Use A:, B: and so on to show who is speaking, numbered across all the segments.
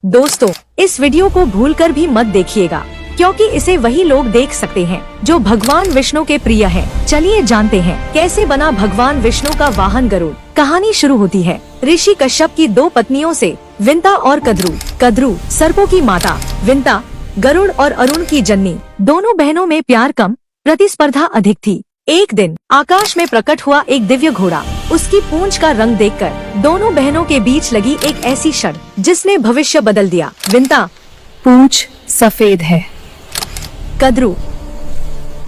A: दोस्तों, इस वीडियो को भूलकर भी मत देखिएगा, क्योंकि इसे वही लोग देख सकते हैं जो भगवान विष्णु के प्रिय हैं। चलिए जानते हैं कैसे बना भगवान विष्णु का वाहन गरुड़। कहानी शुरू होती है ऋषि कश्यप की दो पत्नियों से, विंता और कद्रू। कद्रू सर्पों की माता, विंता गरुड़ और अरुण की जननी। दोनों बहनों में प्यार कम, प्रतिस्पर्धा अधिक थी। एक दिन आकाश में प्रकट हुआ एक दिव्य घोड़ा। उसकी पूंछ का रंग देखकर दोनों बहनों के बीच लगी एक ऐसी शर्त जिसने भविष्य बदल दिया। विंता,
B: पूंछ सफेद है।
A: कद्रू,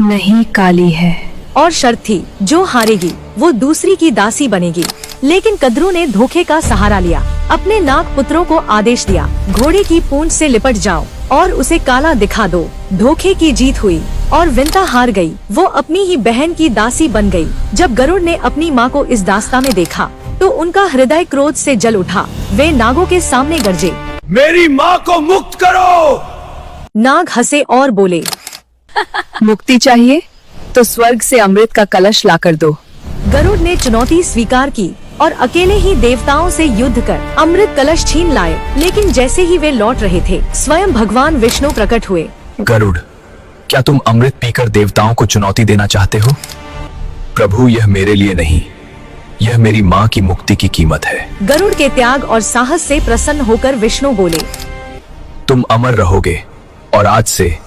B: नहीं, काली है।
A: और शर्त थी, जो हारेगी वो दूसरी की दासी बनेगी। लेकिन कद्रू ने धोखे का सहारा लिया। अपने नाग पुत्रों को आदेश दिया, घोड़े की पूंछ से लिपट जाओ और उसे काला दिखा दो। धोखे की जीत हुई और विंता हार गई। वो अपनी ही बहन की दासी बन गई। जब गरुड़ ने अपनी माँ को इस दास्ता में देखा तो उनका हृदय क्रोध से जल उठा। वे नागों के सामने गरजे,
C: मेरी माँ को मुक्त करो।
A: नाग हंसे और बोले,
B: मुक्ति चाहिए तो स्वर्ग से अमृत का कलश लाकर दो।
A: गरुड़ ने चुनौती स्वीकार की और अकेले ही देवताओं से युद्ध कर अमृत कलश छीन लाए। लेकिन जैसे ही वे लौट रहे थे, स्वयं भगवान विष्णु प्रकट हुए।
C: गरुड़, क्या तुम अमृत पीकर देवताओं को चुनौती देना चाहते हो? प्रभु, यह मेरे लिए नहीं, यह मेरी माँ की मुक्ति की कीमत है।
A: गरुड़ के त्याग और साहस से प्रसन्न होकर विष्णु बोले,
C: तुम अमर रहोगे और आज से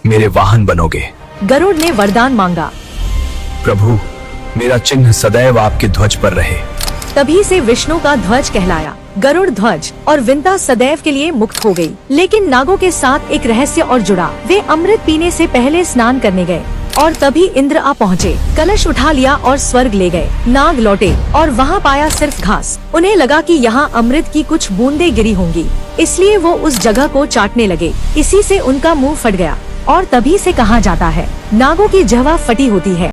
C: मेरे वाहन बनोगे।
A: गरुड़ ने वरदान मांगा,
C: प्रभु, मेरा चिन्ह सदैव आपके ध्वज पर रहे।
A: तभी से विष्णु का ध्वज कहलाया गरुड़ ध्वज। और विंता सदैव के लिए मुक्त हो गई। लेकिन नागों के साथ एक रहस्य और जुड़ा। वे अमृत पीने से पहले स्नान करने गए और तभी इंद्र आ पहुँचे। कलश उठा लिया और स्वर्ग ले गए। नाग लौटे और वहाँ पाया सिर्फ घास। उन्हें लगा कि यहाँ अमृत की कुछ बूंदें गिरी होंगी, इसलिए वो उस जगह को चाटने लगे। इसी से उनका मुंह फट गया और तभी से कहा जाता है, नागों की जहवा फटी होती है।